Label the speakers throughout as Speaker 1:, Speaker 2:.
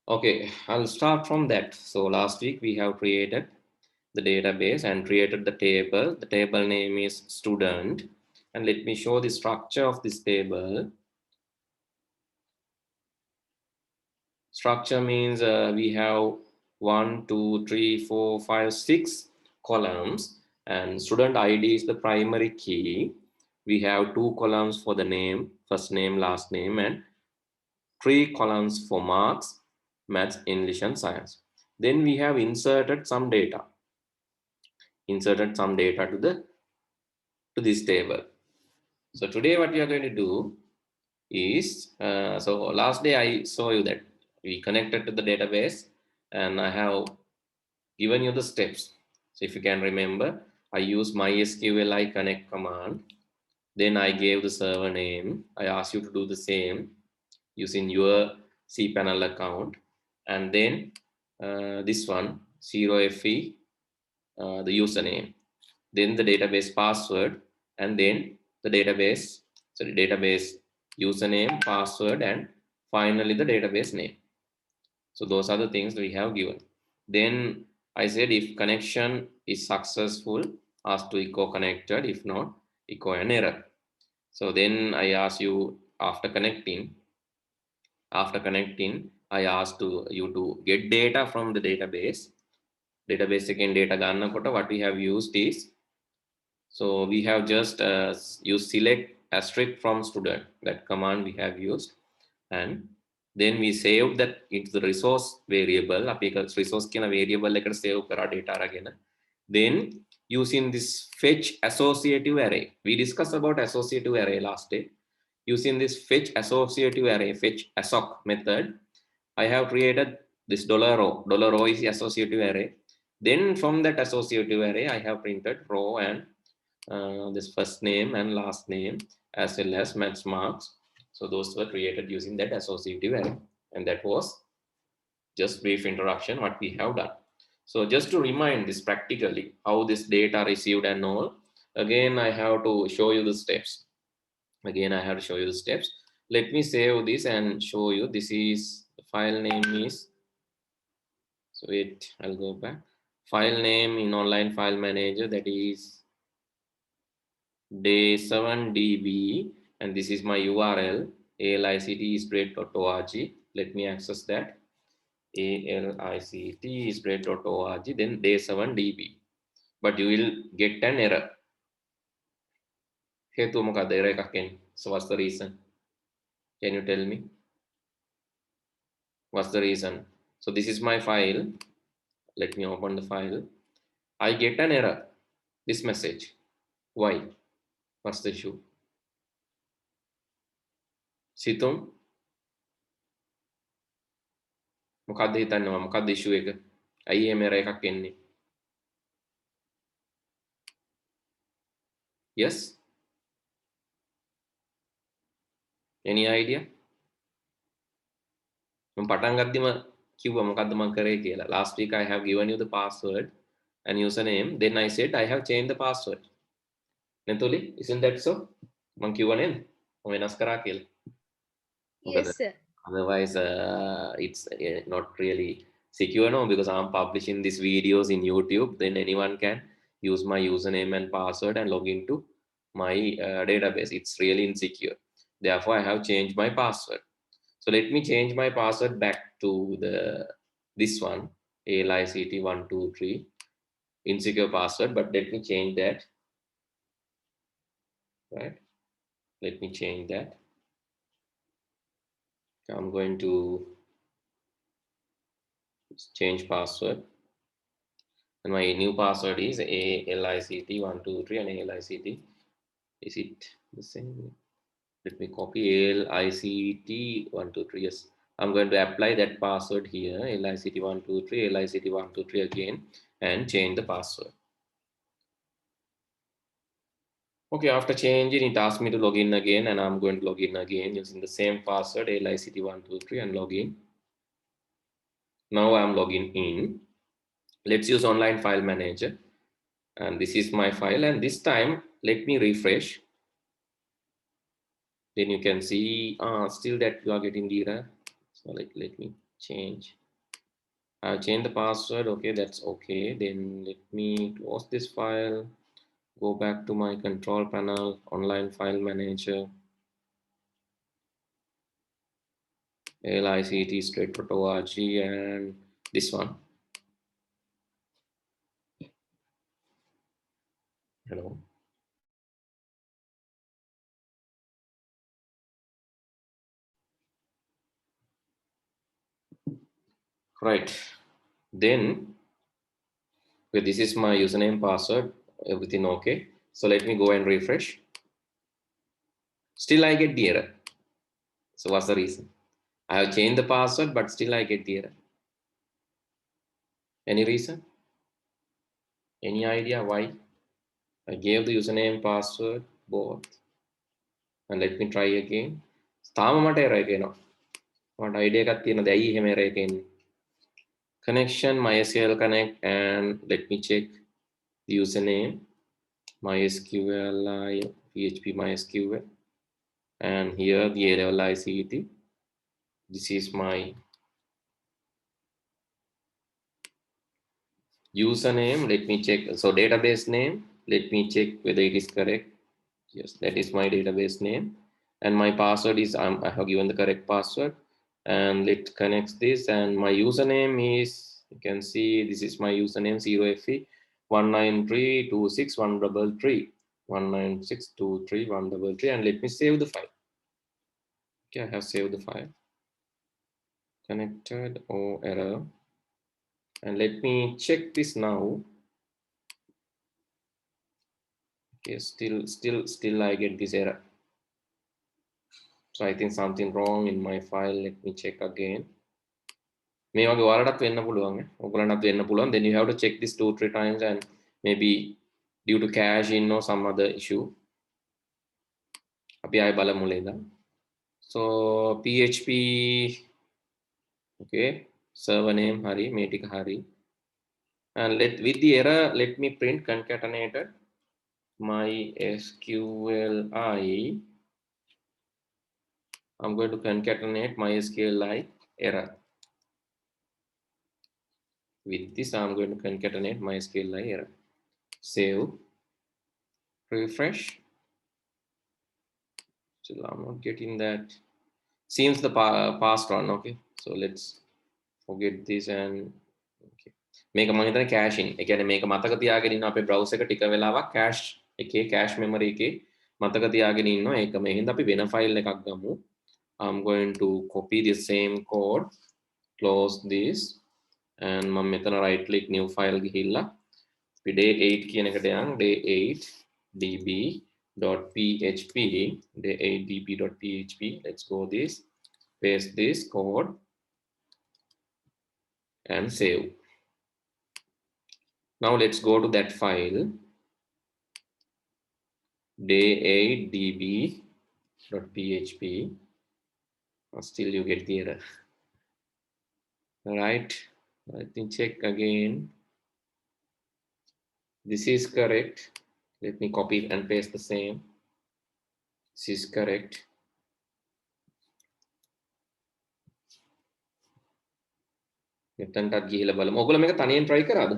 Speaker 1: Okay, I'll start from that. So last week we have created the database and created the table. The table name is student. And let me show the structure of this table. Structure means we have 1, 2, 3, 4, 5, 6 columns, and student ID is the primary key. We have 2 columns for the name, first name, last name, and 3 columns for marks, maths, English, and science. Then we have inserted some data to this table. So today what we are going to do is, so last day I saw you that we connected to the database and I have given you the steps. So if you can remember, I use MySQLi connect command. Then I gave the server name. I asked you to do the same using your cPanel account. And then this one, 0FE, the username. Then the database password, and then the database username, password, and finally the database name. So those are the things we have given. Then I said if connection is successful, ask to echo connected. If not, echo an error. So then I ask you after connecting, I asked you to get data from the database. Database again data gannakota what we have used is, so we have just used select asterisk from student. That command we have used, and then we save that into the resource variable. අපි එක resource කියන variable එකට save කරා data අරගෙන. Then using this fetch associative array, we discussed about associative array last day. Using this fetch associative array, fetch assoc method, I have created this $row. $row is the associative array. Then from that associative array, I have printed row and this first name and last name as well as maths marks. So those were created using that associative array. And that was just brief introduction what we have done. So just to remind this practically how this data received and all, again I have to show you the steps. Let me save this and show you. This is the file name is, so wait, I'll go back. File name in online file manager, that is day7db, and this is my URL alictisbread.org. Let me access that. alictisbread.org, then day7db. But you will get an error. So what's the reason? Can you tell me? What's the reason? So this is my file. Let me open the file. I get an error. This message. Why? What's the issue? සිතුම් මොකක්ද හිතන්නවා මොකක්ද issue එක? ඇයි එහෙම error එකක් එන්නේ? Yes? Any idea? මම පටන් ගද්දිම කිව්වා මොකක්ද මම කරේ කියලා. Last week I have given you the password and username. Then I said I have changed the password. Netuli, isn't that so? මම කිව්වා නේද? මම වෙනස් කරා කියලා.
Speaker 2: Yes, sir.
Speaker 1: Otherwise, it's not really secure now because I'm publishing these videos in YouTube. Then anyone can use my username and password and log into my database. It's really insecure. Therefore, I have changed my password. So let me change my password back to this one, ALICT123, insecure password. But let me change that. Right? Let me change that. I'm going to change password. And my new password is ALICT123 and ALICT. Is it the same? Let me copy ALICT123. Yes, I'm going to apply that password here, ALICT123, ALICT123 again, and change the password. Okay, after changing, it asks me to log in again, and I'm going to log in again using the same password, ALICT123, and log in. Now I'm logging in. Let's use online file manager. And this is my file, and this time let me refresh. Then you can see still that you are getting the error. So let me change. I've changed the password. Okay, that's okay. Then let me close this file. Go back to my control panel, online file manager, ICT straight.org, and this one. Hello. Right. Then, okay, this is my username, password, everything okay. So let me go and refresh. Still I get the error. So what's the reason? I have changed the password, but still I get the error. Any reason? Any idea why? I gave the username, password, both. And let me try again. තාම මට error එක එනවා. මට idea එකක් තියෙනවද ඇයි එහෙම error එක එන්නේ? Connection MySQL connect, and let me check the username MySQL PHP MySQL, and here the A-level ICT. This is my username. Let me check. So database name, let me check whether it is correct. Yes, that is my database name. And my password is, I have given the correct password. And let's connect this. And my username is, you can see this is my username 0FE 193261333 196231333. And let me save the file. Okay, I have saved the file. Connected or error. And let me check this now. Okay, still I get this error. So I think something wrong in my file. Let me check again. මේ වගේ ඔයාලටත් වෙන්න පුළුවන් ඔයගලන්ටත් වෙන්න පුළුවන්. Then you have to check this 2-3 times, and maybe due to cache in or some other issue. අපි ආයෙ බලමු ලේද. So PHP, okay, server name hari මේ ටික hari, and with the error let me print concatenated MySQLi. I'm going to concatenate MySQLi error. With this I'm going to concatenate MySQLi error. Save, refresh. Still I'm not getting that. Seems the past one. Okay, so let's forget this. And okay, මේක මම හිතන්නේ caching. ඒ කියන්නේ මේක මතක තියාගෙන ඉන්න අපේ browser එක ටික වෙලාවක් cache එකේ cache memory එකේ මතක තියාගෙන ඉන්නවා. ඒක මේ හින්දා අපි වෙන file එකක් ගමු. I'm going to copy the same code, close this, and මම මෙතන right click new file ගිහිල්ලා අපි day 8 කියන එකට යන් day 8 db.php day 8 db.php. Let's go this, paste this code and save. Now let's go to that file day 8 db.php. Still you get the error. All right, let me check again. This is correct. Let me copy and paste the same. This is correct. මෙතනටත් ගිහිල්ලා බලමු. ඔයගොල්ලෝ මේක තනියෙන් try කරාද?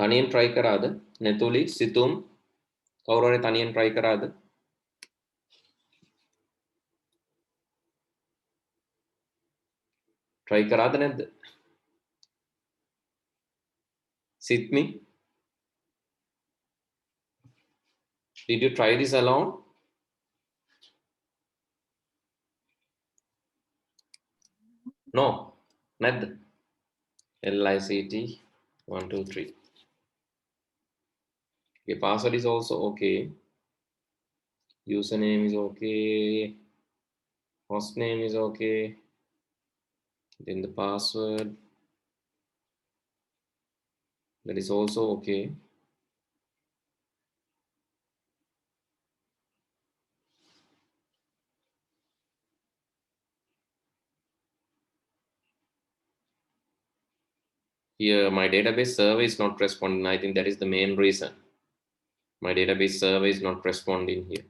Speaker 1: තනියෙන් try කරාද? නෙතුලි සිතුම් කවුරු හරි තනියෙන් try කරාද? try කරාද නැද්ද? Sitmi, did you try this alone? No, නැද්ද? LICT 1 2 3. Okay, password is also okay. Username is okay. Host name is okay. Then the password, that is also okay. Here my database server is not responding. I think that is the main reason. My database server is not responding here.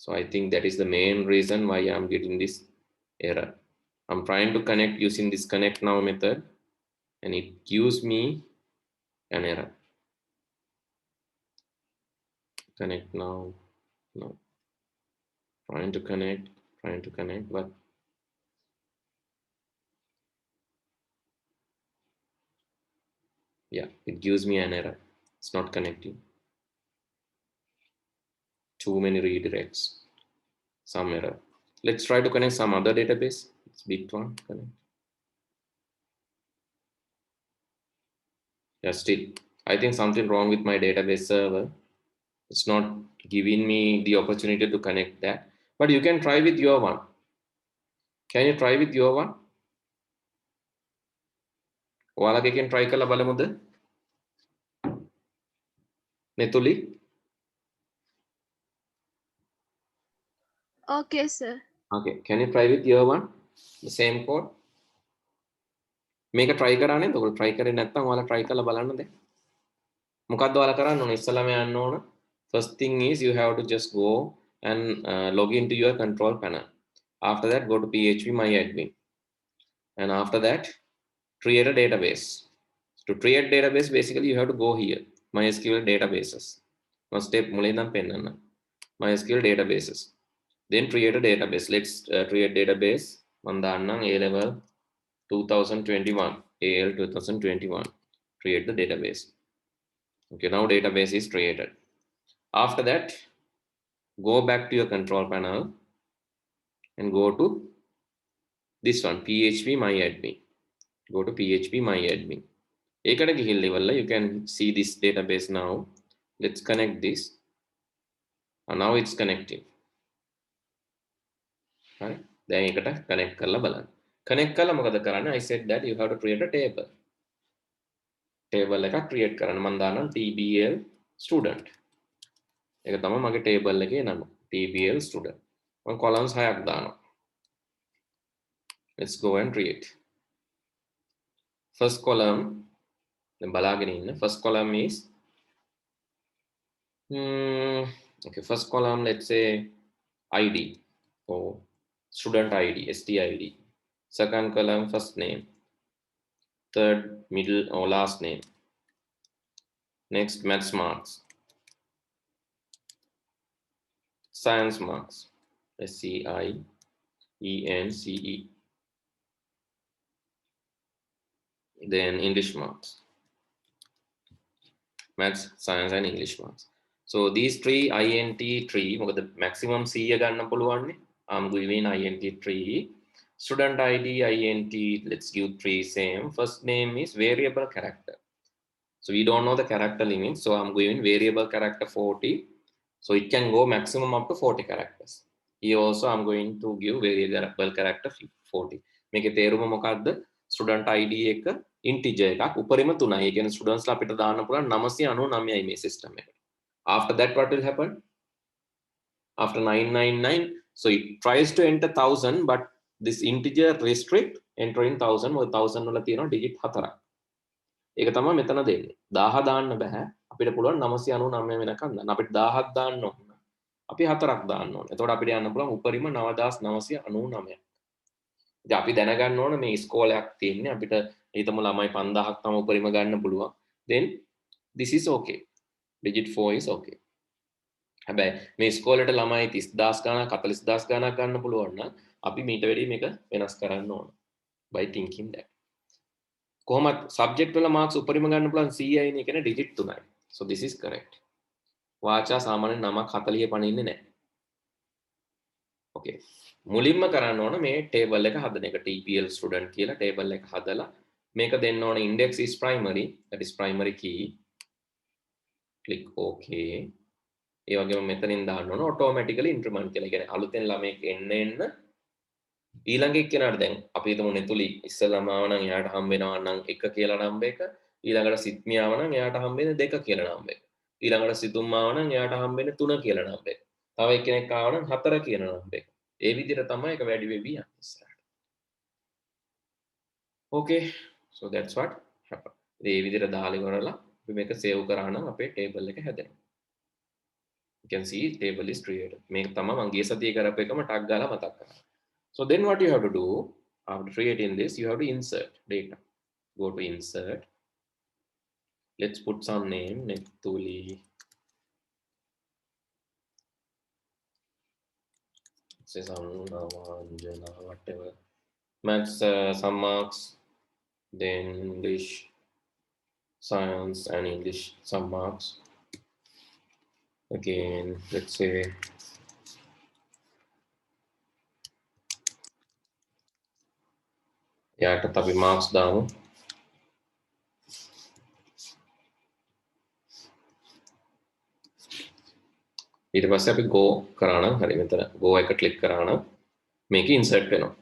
Speaker 1: So I think that is the main reason why I'm getting this error. I'm trying to connect using this connect now method and it gives me an error. Connect now. No. Trying to connect, but yeah, it gives me an error. It's not connecting. Too many redirects. Some error. Let's try to connect some other database. It's bit1 connect. Yeah, still. I think something wrong with my database server. It's not giving me the opportunity to connect that. But you can try with your one. Can you try with your one? ඔයාලගේ එකෙන් try කරලා බලමුද? මෙතුලි.
Speaker 2: Okay, sir.
Speaker 1: Okay, can you try with your one? The same code. මේක try කරා නේද? ඔයාලා try කරේ නැත්නම් ඔයාලා try කරලා බලන්න දැන්. මොකක්ද ඔයාලා කරන්න ඕන? ඉස්සලම යන්න ඕන. First thing is you have to just go and log into your control panel. After that, go to PHP myadmin. And after that, create a database. To create database, basically you have to go here. MySQL databases. One step මුලින්නම් පෙන්නන්න. MySQL databases. Then create a database. Let's create database. මම දාන්නම් A level 2021. AL 2021. Create the database. Okay, now database is created. After that, go back to your control panel and go to this one, PHP myadmin. Go to PHP myadmin. ඒකට ගිහිල්ලා ඉවරලා you can see this database now. Let's connect this. And now it's connecting. Right? දැන් ඒකට connect කරලා බලන්න. Connect කරලා මොකද කරන්නේ? I said that you have to create a table. Table එකක් create කරන්න. මම දාන්නම් TBL student. ඒක තමයි මගේ table එකේ නම. TBL student. මම columns 6ක් දානවා. Let's go and create. First column, දැන් බලාගෙන ඉන්න. First column is okay, first column, let's say ID or student ID, STID. Second column, first name. Third, middle or last name. Next, maths marks. Science marks. SCIENCE. Then English marks. Maths, science and English marks. So these three INT tree, the maximum C ගන්න පුළුවන් නේ. I'm giving INT tree. Student ID INT, let's give three same. First name is variable character. So we don't know the character limit, so I'm giving variable character 40. So it can go maximum up to 40 characters. Here also I'm going to give variable character 40. මේකේ තේරුම මොකක්ද? Student ID එක integer එකක් උපරිම 3යි. ඒ කියන්නේ students ලා අපිට දාන්න පුළුවන් 999යි මේ system එකට. After that, what will happen? After 999, so it tries to enter 1000, but this integer restrict entering 1000. 1000 වල තියෙනවා digit 4ක්. ඒක තමයි මෙතන දෙන්නේ. 1000 දාන්න බෑ. අපිට පුළුවන් 999 වෙනකන් දාන්න. අපිට 1000ක් දාන්න ඕන. අපි 4ක් දාන්න ඕන. එතකොට අපිට යන්න පුළුවන් උපරිම 9999. ඉතින් අපි දැනගන්න ඕන මේ ඉස්කෝලයක් තියෙන්නේ අපිට හිතමු ළමයි 5000ක් තම උපරිම ගන්න පුළුවන්. Then this is okay. Digit 4 is okay. හැබැයි මේ ඉස්කෝලේට ළමයි 30000 ගණන් 40000 ගණන් ගන්න පුළුවන් නම් අපි මීට වැඩි මේක වෙනස් කරන්න ඕන. By thinking that. කොහොමද සබ්ජෙක්ට් වල මාක්ස් උපරිම ගන්න පුළුවන් 100යි නේ කියන්නේ digit 3යි. So this is correct. වාචා සාමාන්‍යයෙන් නමක් 40 පණින්නේ නැහැ. Okay. මුලින්ම කරන්න ඕන මේ table එක හදන එක TPL student කියලා table එක හදලා මේක දෙන්න ඕන index is primary, that is primary key. Click OK. ඒ වගේම මෙතනින් දාන්න ඕන automatically increment කියලා. කියන්නේ අලුතෙන් ළමෙක් එන්න ඊළඟ එක්කෙනාට දැන් අපි හිතමු නෙතුලි ඉස්සෙල්ලාම ආව නම් එයාට හම්බ වෙනවා නම් 1 කියලා නම්බර් එක. ඊළඟට සිත්මි ආව නම් එයාට හම්බ වෙන්නේ 2 කියලා නම්බර් එක. ඊළඟට සිතුම් ආව නම් එයාට හම්බ වෙන්නේ 3 කියලා නම්බර් එක. තව එක්කෙනෙක් ආව නම් 4 කියන නම්බර් එක. ඒ විදිහට තමයි ඒක වැඩි වෙවි යන්නේ ඉස්සරහට. Okay, so that's what happened. ඒ විදිහට දාලා ඉවරලා අපි මේක සේව් කරා නම් අපේ ටේබල් එක හැදෙනවා. You can see table is created. Make tama man giye satiye karapu ekama tag gala matak karana. So then what you have to do after creating this, you have to insert data. Go to insert. Let's put some name, Neptuli. Say some whatever. Maths, some marks. Then English, science, and English some marks. Again, let's say yeah, tapi marks down. ඊට පස්සේ අපි go කරාන හරි මෙතන go එක click කරාන මේක insert වෙනවා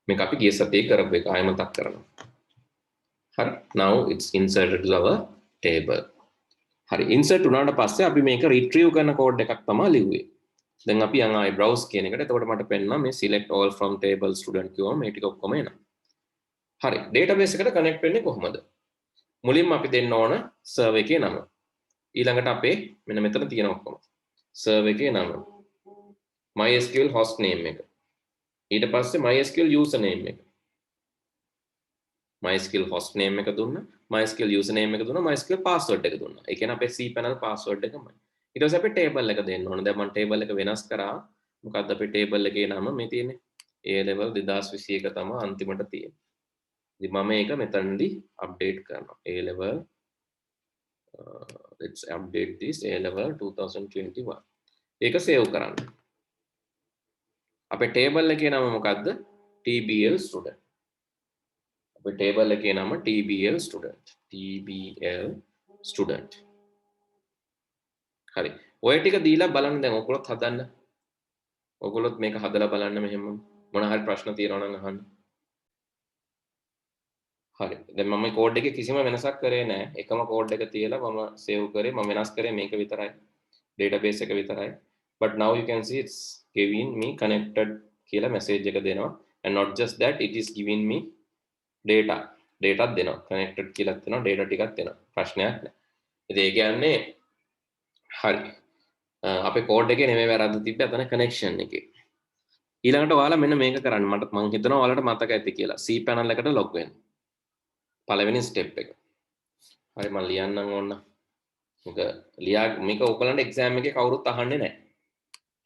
Speaker 1: මේක අපි ගිය සතියේ කරපු එක ආයෙ මතක් කරනවා හරි now it's inserted to our table හරි insert උනාට පස්සේ අපි මේක retrieve කරන code එකක් තමයි ලිව්වේ දැන් අපි යන් ආයෙ browse කියන එකට එතකොට මට පෙන්නනවා මේ select all from table student කිව්වම මේ ටික ඔක්කොම එනවා හරි database එකට connect වෙන්නේ කොහොමද මුලින්ම අපි දෙන්න ඕන server එකේ නම ඊළඟට අපේ මෙන්න මෙතන තියෙන ඔක්කොම server එකේ නම MySQL host name එක ඊට පස්සේ MySQL username එක MySQL host name එක දුන්නා MySQL username එක දුන්නා MySQL password එක දුන්නා ඒ කියන්නේ අපේ cpanel password එකමයි ඊට පස්සේ අපි table එක දෙන්න ඕන දැන් මම table එක වෙනස් කරා මොකක්ද අපේ table එකේ නම මේ තියෙන්නේ A level 2021 තමයි අන්තිමට තියෙන්නේ ඉතින් මම මේක මෙතනදී update කරනවා A level let's update this A level 2021 ඒක save කරන්න අපේ table එකේ නම මොකක්ද TBL student අපේ table එකේ නම TBL student හරි ඔය ටික දීලා බලන්න දැන් ඔයගොල්ලොත් හදන්න ඔයගොල්ලොත් මේක හදලා බලන්න මෙහෙම මොන හරි ප්‍රශ්න තියෙනවා නම් අහන්න හරි දැන් මම මේ කෝඩ් එකේ කිසිම වෙනසක් කරේ නැහැ එකම කෝඩ් එක තියලා මම සේව් කරේ මම වෙනස් කරේ මේක විතරයි database එක විතරයි but now you can see it's giving me connected කියලා message එක දෙනවා and not just that it is giving me data දෙනවා connected කියලා දෙනවා data ටිකක් දෙනවා ප්‍රශ්නයක් නැහැ ඉතින් ඒ කියන්නේ හරි අපේ කෝඩ් එකේ නෙමෙයි වැරද්ද තිබ්බේ අතන කනෙක්ෂන් එකේ ඊළඟට ඔයාලා මෙන්න මේක කරන්න මට මං හිතනවා ඔයාලට මතක ඇති කියලා cpanel එකට log වෙන්න පළවෙනි ස්ටෙප් එක හරි මම ලියන්නම් ඕන්න මේක ඔයගලන්ට එක්සෑම් එකේ කවුරුත් අහන්නේ නැහැ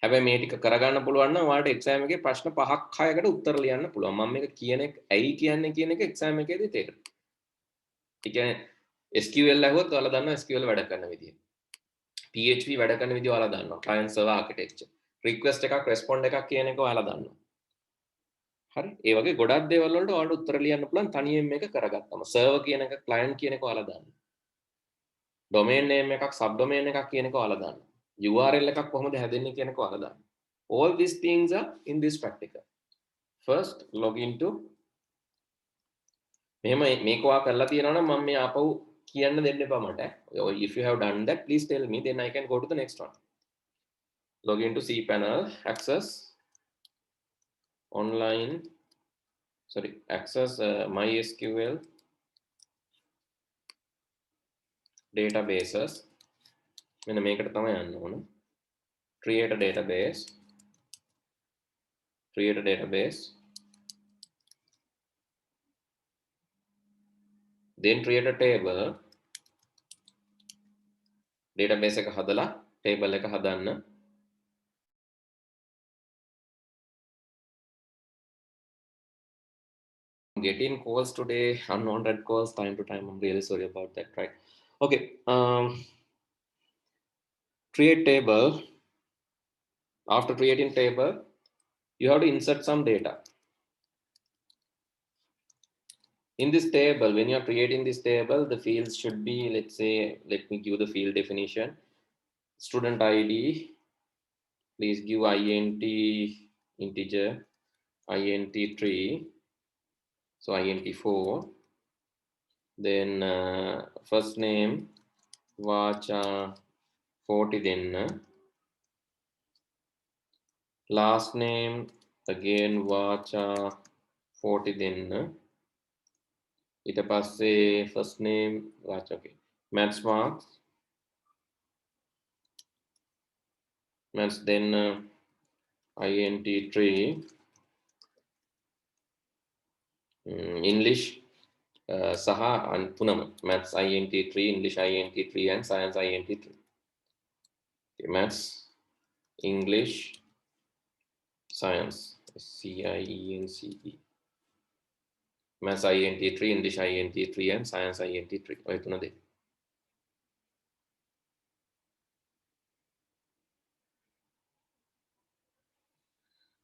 Speaker 1: හැබැයි මේ ටික කරගන්න පුළුවන් නම් ඔයාලට එක්සෑම් එකේ ප්‍රශ්න 5ක් 6කට උත්තර ලියන්න පුළුවන් මම මේක කියන එක ඇයි කියන්නේ කියන එක එක්සෑම් එකේදී තේරෙනවා ඒ කියන්නේ SQL ඇහුවොත් ඔයාලා දන්නවා SQL වැඩ කරන විදිය PHP වැඩ කරන විදිය ඔයාලා දන්නවා client server architecture request එකක් respond එකක් කියන එක ඔයාලා දන්නවා හරි ඒ වගේ ගොඩක් දේවල් වලට ඔයාලට උත්තර ලියන්න පුළුවන් තනියෙන් මේක කරගත්තම server කියන එක client කියන එක ඔයාලා දන්නවා domain name එකක් subdomain එකක් කියන එක ඔයාලා දන්නවා URL එකක් කොහොමද හැදෙන්නේ කියන එක ඔයාලා දන්නවා all these things are in this practical first log into මෙහෙම මේක ඔයා කරලා තියෙනවා නම් මම මේ ආපහු කියන්න දෙන්න එපා මට if you have done that please tell me then I can go to the next one log into cpanel access online access MySQL databases මෙන්න මේකට තමයි යන්න ඕන create a database then create a table database එක හදලා table එක හදන්න getting calls today unwanted calls time to time I'm really sorry about that right okay create table after creating table you have to insert some data in this table when you are creating this table the fields should be let's say let me give the field definition student id please give int integer int3 so int4 then first name vacha 40 then last name again vacha 40 then ඊට පස්සේ first name vacha okay maths marks maths, then INT3, English, Saha and Punam, maths INT3, English INT3, and science INT3. Okay, maths, English, science, CIENCE. Maths INT3, English INT3, and science INT3. ඔය තුන දෙක.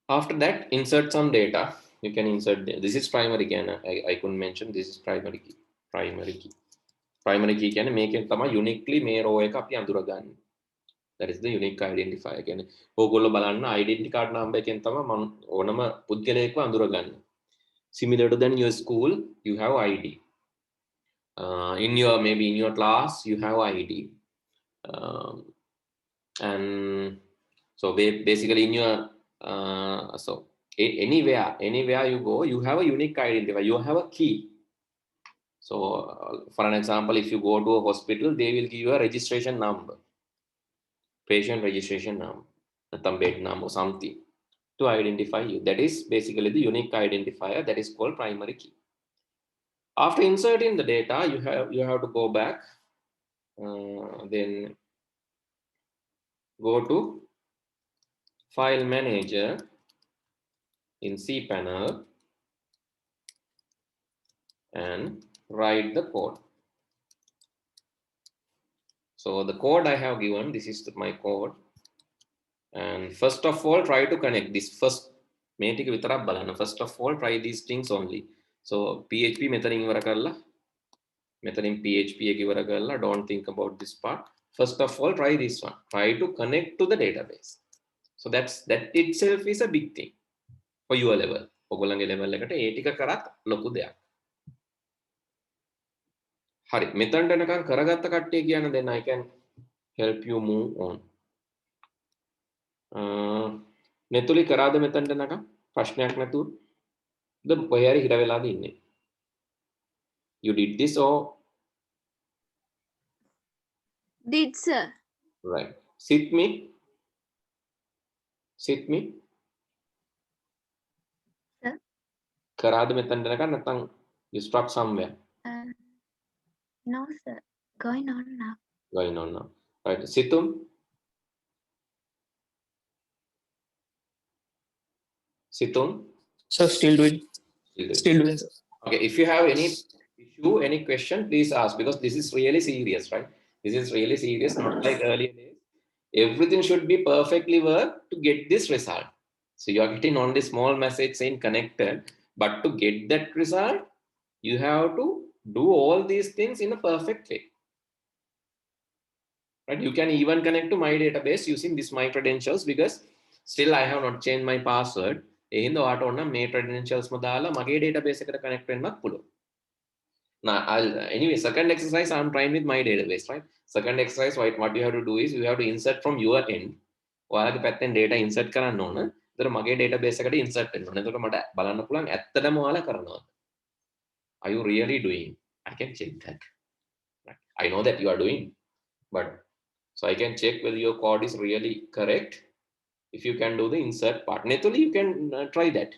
Speaker 1: After that, insert some data. You can insert, this is primary key. I couldn't mention, this is primary key. Primary key. Primary key කියන්නේ මේකෙන් තමයි uniquely මේ row එක අපි අඳුරගන්නේ. That is the unique identifier. කියන්නේ ඕගොල්ලෝ බලන්න identity card number එකෙන් තමයි මම ඕනම පුද්ගලයෙක්ව අඳුරගන්නේ. Similar to than your school, you have ID. In your, maybe in your class, you have ID. And so basically in your so anywhere you go, you have a unique identifier, you have a key. So for an example, if you go to a hospital, they will give you a registration number, patient registration number, a bed number, something to identify you. That is basically the unique identifier, that is called primary key. After inserting the data, you have to go back, then go to file manager in cPanel and write the code. So the code I have given, this is my code. And first of all, try to connect this first. First of all, try these things only. So PHP method ඉවර කරලා මෙතනින් PHP එක ඉවර කරලා, don't think about this part. First of all, try this one. Try to connect to the database. So that itself is a big thing for your level. ඔයගොල්ලන්ගේ level එකට ඒ ටික කරත් ලොකු දෙයක්. හරි, මෙතනට එනකන් කරගත්ත කට්ටිය කියන then I can help you move on. නෙතුලි කරාද මෙතනට එනකන්? ප්‍රශ්නයක් නැතුව? ද කොහේ හරි හිර වෙලාද ඉන්නේ? You did this or?
Speaker 2: Did, sir.
Speaker 1: Right. Sit me.
Speaker 2: Sir.
Speaker 1: කරාද මෙතනට එනකන් නැත්නම් you stop somewhere?
Speaker 2: No, sir. Going on now.
Speaker 1: Going on now. Right. Situm. Situm.
Speaker 3: So still doing. Still doing, sir.
Speaker 1: Okay. If you have any issue, any question, please ask, because this is really serious, right? This is really serious. Not like earlier days. Everything should be perfectly work to get this result. So you are getting only small message saying connected, but to get that result, you have to do all these things in a perfect way. Right? You can even connect to my database using this my credentials, because still I have not changed my password. එහෙනම් ඔයාට ඕන මේ credentials ම දාලා මගේ database එකට connect වෙන්නත් පුළුවන්. Now, anyway, second exercise I'm trying with my database, right? Second exercise, what you have to do is you have to insert from your end. ඔයාලගේ පැත්තෙන් data insert කරන්න ඕන. ඒතර මගේ database එකට insert වෙන්න ඕන. එතකොට මට බලන්න පුළුවන් ඇත්තටම ඔයාලා කරනවද? Are you really doing? I can check that. I know that you are doing, but so I can check whether your code is really correct. If you can do the insert part, Netuli, you can try that.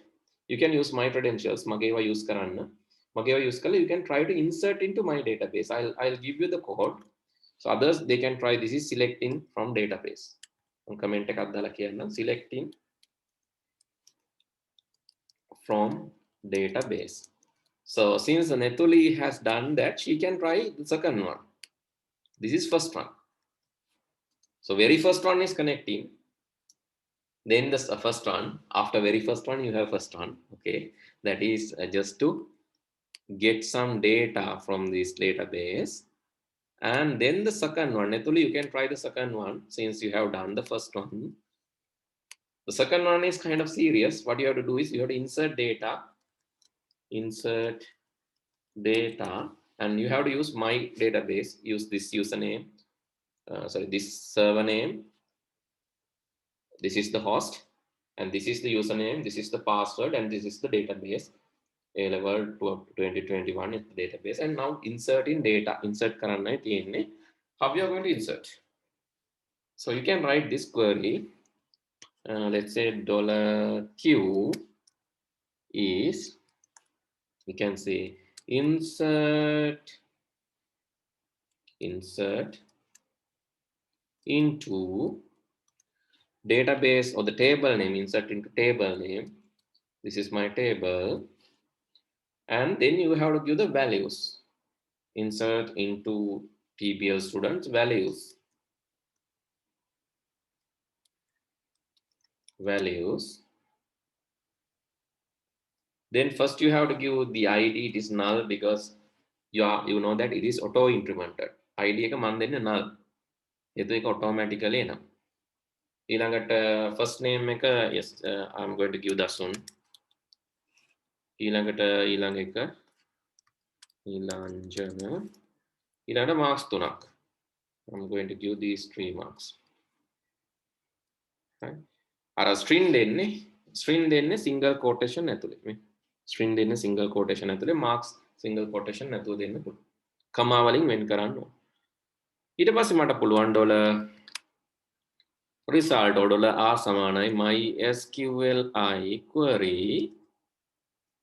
Speaker 1: You can use my credentials. Mageva use karanna. Mageva use kala. You can try to insert into my database. I'll give you the code. So others, they can try. This is selecting from database. Comment එකක් දාලා කියන්න. Selecting from database. So since Netuli has done that, she can try the second one. This is first one. So very first one is connecting. Then the first one, after very first one, you have first one. Okay, that is just to get some data from this database. And then the second one, Netuli, you can try the second one since you have done the first one. The second one is kind of serious. What you have to do is you have to insert data, and you have to use my database. Use this username, this server name. This is the host, and this is the username, this is the password, and this is the database. A-level 2021 is the database. And now insert in data. Insert karanna tiyenne. How you are going to insert? So you can write this query. let's say $Q is, we can say insert into database, or the table name, insert into table name. This is my table. And then you have to give the values. Insert into TBL students values. Then first you have to give the ID, it is null because you know that it is auto incremented. ID එක මන් දෙන්නේ null. එතකොට ඒක automatically එනවා. ඊළඟට first name එක, yes, I'm going to give Dasun. ඊළඟට ඊළඟ එක ඊළංජන. ඊළඟට marks 3ක්. I'm going to give these 3 marks. Right? අර string දෙන්නේ single quotation ඇතුලේ. මේ string දෙන්නේ single quotation ඇතුලේ, marks single quotation නැතුව දෙන්න පුළුවන්. කමා වලින් වෙන් කරන්න ඕන. ඊට පස්සේ මට පුළුවන් result $r සමානයි mysqli query.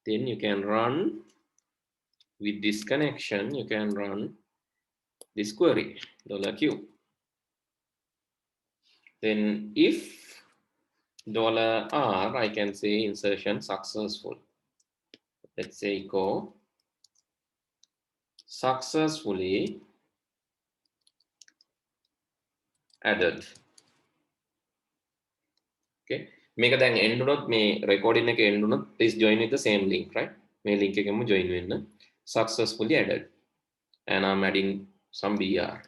Speaker 1: Then you can run with this connection, you can run this query $q. Then if $r, I can say insertion successful. Let's say echo successfully added. Okay, මේක දැන් end වුණොත්, මේ recording එක end වුණොත්, please join with the same link, right? මේ link එකෙන්ම join වෙන්න. Successfully added, and I'm adding some br.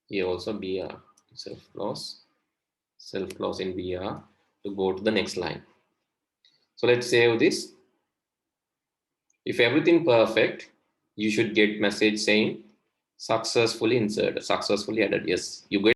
Speaker 1: Here also br, self clause in br to go to the next line. So let's save this. If everything perfect, you should get message saying successfully inserted, successfully added. Yes, you get